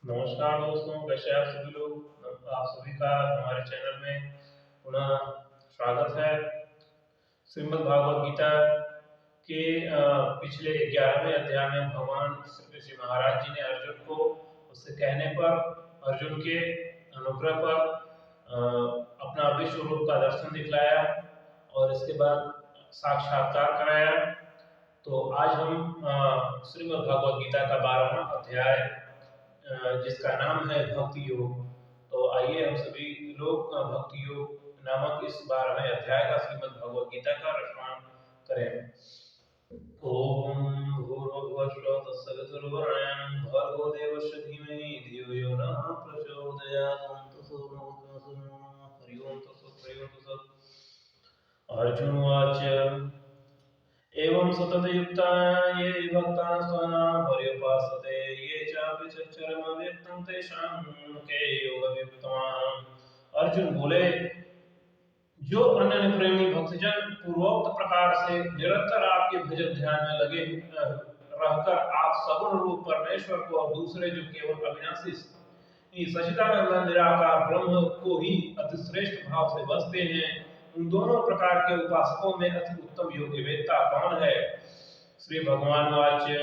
नमस्कार दोस्तों, कैसे आप सभी लोग। आप सभी का हमारे चैनल में पुनः स्वागत है। श्रीमद् भागवत गीता के पिछले 11वें अध्याय में भगवान श्री कृष्ण महाराज जी ने अर्जुन को उससे कहने पर अर्जुन के अनुग्रह पर अपना विश्व रूप का दर्शन दिखलाया और इसके बाद साक्षात्कार कराया। तो आज हम श्रीमद् भागवत गीता का 12वां अध्याय जिसका नाम है भक्ति योग। तो आइए हम सभी लोग भक्ति योग नामक इस 12वें अध्याय का श्रीमद् भगवद गीता का रसपान करें। ओम भूर्भुवः स्वः तत्सवितुर्वरेण्यं भर्गो देवस्य धीमहि धियो यो नः प्रचोदयात्। हरि ओम तत्सत् हरि ओम तत्सत्। अर्जुन उवाच एवं सततयुक्ता ये भक्ताः स्वनाम पर्युपासते ये चापि चच्चरमव्यक्तं तेषां के योगवित्तमाम्। अर्जुन बोले, जो अनन्य प्रेमी भक्तजन पूर्वोक्त प्रकार से निरंतर आपके भजन ध्यान में लगे रहकर आप सगुण रूप परमेश्वर को और दूसरे जो केवल अविनाशी सच्चिदानंद निराकार ब्रह्म को ही अति श्रेष्ठ भाव से बसते हैं, उन दोनों प्रकार के उपासकों में अति उत्तम योग्य वेत्ता कौन है। श्री भगवान वाच्य,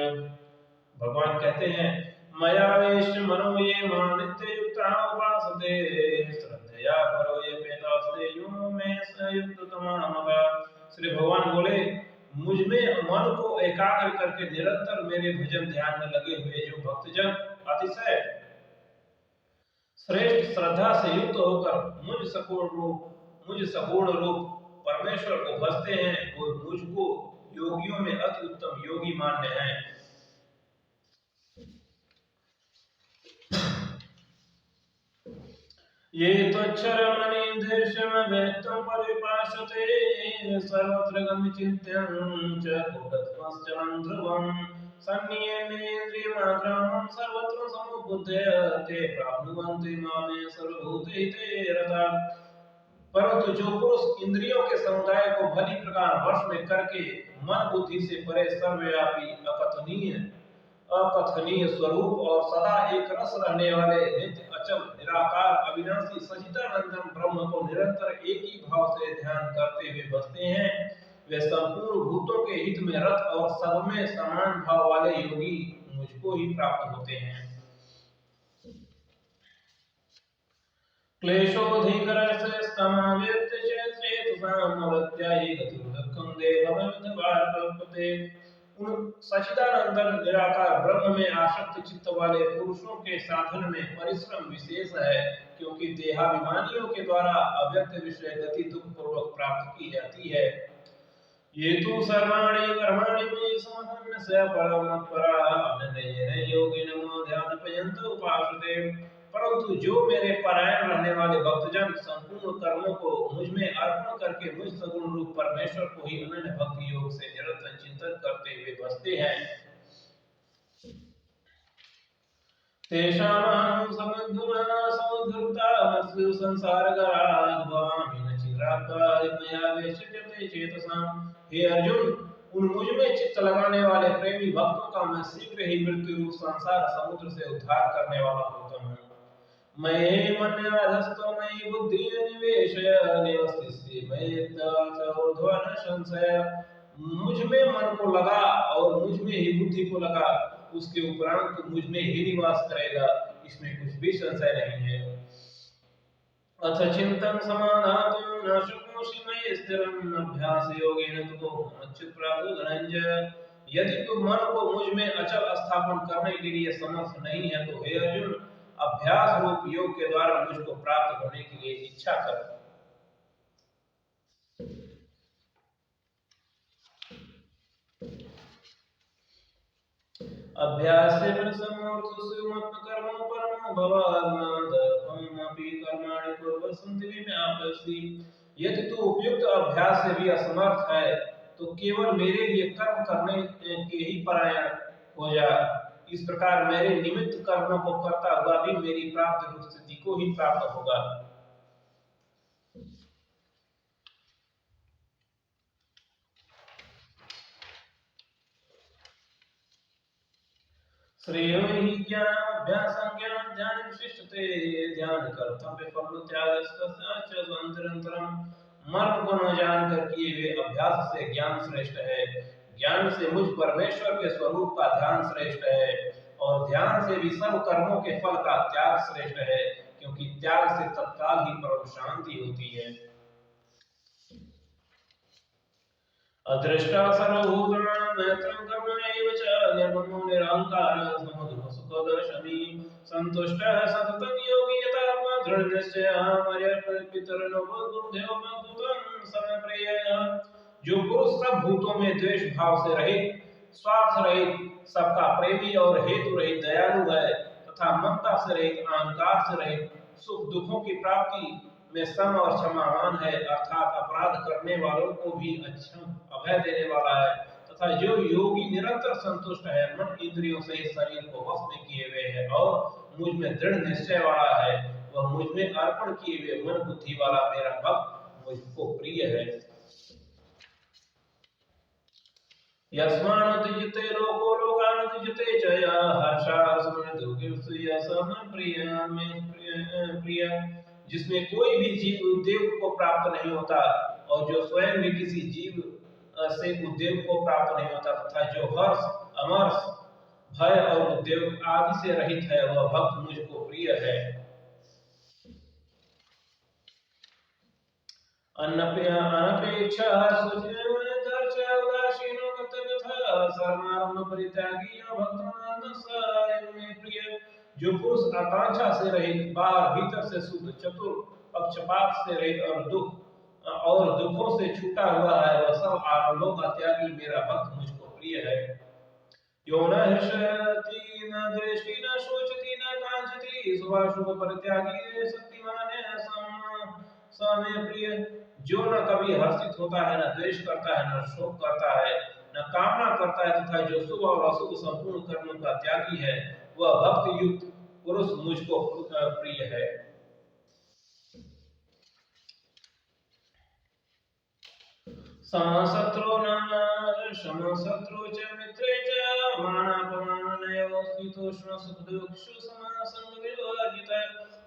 भगवान कहते हैं, मया वेश मनो ये मानित्य युक्ता उपासते श्रद्धया परो ये पेदास्ते यो में संयुक्त तमामगा। श्री भगवान बोले, मुझ में मन को एकाग्र करके निरंतर मेरे भजन ध्यान में लगे हुए जो भक्तजन अतिशय श्रेष्ठ श्रद्धा से युक्त होकर मुझ सगुण रूप परमेश्वर को भजते हैं, वो मुझको योगियों में अति उत्तम योगी मान्य हैं। ये त्वच्छरमनिर्देशमव्यक्तं परिभाषते सर्वत्र गमचिन्त्यं च कूटस्थमश्चलं ध्रुवं सन्नियमेन्द्रियमात्रं सर्वत्र समुद्बुद्धय ते प्राप्नुवन्ति मामे सर्वभूतहिते रताः। परंतु जो पुरुष इंद्रियों के समुदाय को भली प्रकार वश में करके मन बुद्धि से परे सर्वव्यापी अकथनीय स्वरूप और सदा एक रस रहने वाले नित्य अचल निराकार अविनाशी सच्चिदानंद ब्रह्म को निरंतर एक ही भाव से ध्यान करते हुए बसते हैं, वे संपूर्ण भूतों के हित में रत और सब में समान भाव वाले योगी मुझको ही प्राप्त होते हैं। उन सच्चिदानंद निराकार ब्रह्म में आसक्त चित्त वाले पुरुषों के साधन में परिश्रम विशेष है, क्योंकि देहाभिमानियों के द्वारा अव्यक्त विषय गति दुख पूर्वक प्राप्त की जाती है। ये तो सर्वाणि कर्माणि मयि समन्वय परमपरा अनन्येन योगिन ध्यानपर्यन्त उपासते। परंतु जो मेरे परायण रहने वाले भक्तजन संपूर्ण कर्मों को मुझ में अर्पण करके मुझ सगुण रूप परमेश्वर को ही अनन्य भक्ति योग से निरंतर चिंतन करते हुए बसते हैं, तेषां समुद्धृता संसारगरात् भवामि न चिरात् मया वेश्यते चेतसां। हे अर्जुन, उन मुझ में चित्त लगाने वाले प्रेमी भक्तों का मैं शीघ्र ही मृत्यु रूप संसार समुद्र से उद्धार करने वाला होता हूँ। मयि मन्यधस्तो मयि बुद्धि निवेशय निवस्थिष्यति मयि ऊर्ध्वं संशय। मुझ में मन को लगा और मुझ में ही बुद्धि को लगा, उसके उपरांत तो मुझ में ही निवास करेगा, इसमें कुछ भी संशय नहीं है। अथ चिंतन समाधातुं न शक्नोषि मयि स्थिरम् अभ्यास योगेन ततो मच्युत प्राप्तो धनंजय। यदि तू मन को मुझ में अचल स्थापन करने के लिए समर्थ नहीं है तो हे अर्जुन, अभ्यास रूप योग के द्वारा मुझको प्राप्त होने के लिए इच्छा कर। अभ्यासे कर्मो परमो भवामपि कर्माणि कुर्वन्ति विज्ञापयसि। यदि तू उपयुक्त अभ्यास से भी असमर्थ है तो केवल मेरे लिए कर्म करने के ही परायण हो जा। इस प्रकार मेरे निमित्त कर्मों को करता हुआ भी मेरी प्राप्त रूप स्थिति को ही प्राप्त होगा। श्रेयो हि ज्ञानाभ्यासं ज्ञानध्यानाभ्यासात् कर्तव्य फल त्यागस्तस्याच्च मर्म को न जानकर किए हुए अभ्यास से ज्ञान श्रेष्ठ है। ज्ञान से मुझ परमेश्वर के स्वरूप का ध्यान श्रेष्ठ है, और ध्यान से भी सब कर्मों के फल का त्याग श्रेष्ठ है, क्योंकि त्याग से तत्काल ही परम शांति होती है। अदृष्टा सर्वभूतानां मैत्रं करुणैव च निर्ममो निरहङ्कारः समदुःखसुखदशमी सन्तुष्टः सततं योगी यथात्मा दृढनिश्चयः मर्यापितरनोपगुणदेव मद्भुतं समप्रियः। जो पुरुष सब भूतों में द्वेष भाव से रहित, स्वार्थ रहित, सबका प्रेमी और हेतु रहित दयालु है, तथा ममता से रहित, अहंकार से रहित, सुख दुखों की प्राप्ति में सम और क्षमावान है, अर्थात अपराध करने वालों को भी अच्छा अभय देने वाला है, तथा जो योगी निरंतर संतुष्ट है, मन इंद्रियों से इस शरीर को वश में किए हुए है और मुझ में दृढ़ निश्चय वाला है, वह मुझ में अर्पण किए हुए मन बुद्धि वाला मेरा भक्त मुझको प्रिय है। यस्मानुद्युते लोको लोकानुद्युते च यः हर्षासमनदुःखस्य समप्रिय में प्रिय। जिसमें कोई भी जीव उद्योग को प्राप्त नहीं होता और जो स्वयं भी किसी जीव से उद्योग को प्राप्त नहीं होता, तथा जो हर्ष, अमर्ष, भय और उद्योग आदि से रहित है, वह भक्त मुझको प्रिय है। अनपेक्षः उदासीनो गतव्यः सर्वारम्भ परित्यागी भक्तमानः स मे प्रिय। जो पुरुष आकांक्षा से रहित, बाहर भीतर से शुद्ध, चतुर, पक्षपात से रहित और दुखों से छूटा हुआ है, वह सब आरंभों का त्यागी मेरा भक्त मुझको प्रिय है। यो न हृष्यति न द्वेष्टि न शोचति न कांक्षति शुभाशुभ परित्यागी शक्तिमान है स मे प्रिय। जो न कभी हर्षित होता है, न द्वेष करता है, न शोक करता है, न कामना करता है, तथा जो शुभ और अशुभ संपूर्ण कर्मों का त्यागी है, वह भक्ति युक्त पुरुष मुझको प्रिय है। समशत्रु न समशत्रु च मित्रे च मानापमाननयो शीतोष्ण सुख दुःख समासंग विवर्जित।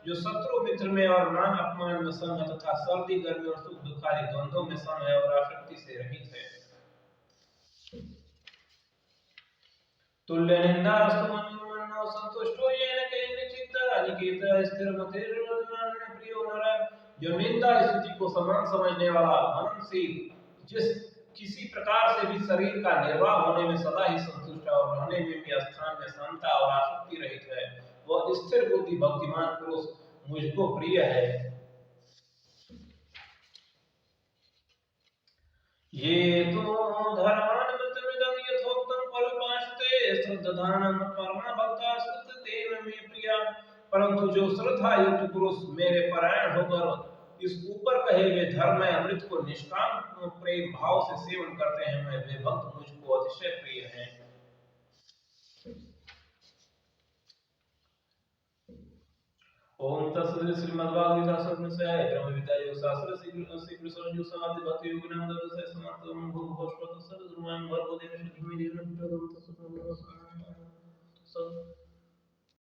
जो शत्रु मित्र में और मान अपमान में सम है, तथा सर्दी गर्मी और सुख दुख आदि द्वंद्वों में सम है और आसक्ति से रहित है। तुल्य निंदा स्तुमन्यो संतुष्टो येन केनचित् अनिकेतः स्थिरमतिर्वदमान प्रियो नरः। जो निंदा स्तुति को समान समझने वाला, मननशील, जिस किसी प्रकार से भी शरीर का निर्वाह होने में सदा ही संतुष्ट है और रहने में भी स्थान में समता और आसक्ति रहित है, वह स्थिर बुद्धि भक्तिमान पुरुष मुझको प्रिय है। ये तो धर्मान मित्रमिदं यथोक्तं परिपाषते श्रद्धानं परमा भक्ता स्तुतेन मे प्रिया। परंतु जो श्रद्धा युक्त पुरुष मेरे परायण होकर इस ऊपर कहे हुए धर्म में अमृत को निष्काम प्रेम भाव से सेवन करते हैं, वे भक्त मुझको अतिशय प्रिय हैं। ओम तत्सदिति श्रीमद्भागवतशास्त्रस्य ब्रह्मविद्यायोगशास्त्र श्री कृष्ण अर्जुन संवाद भक्ति योग नाम दशम समाप्तम भूभोष्पत सर्वधर्मान् भर्गो देवस्य धीमहि धियो न प्रचोदयात्।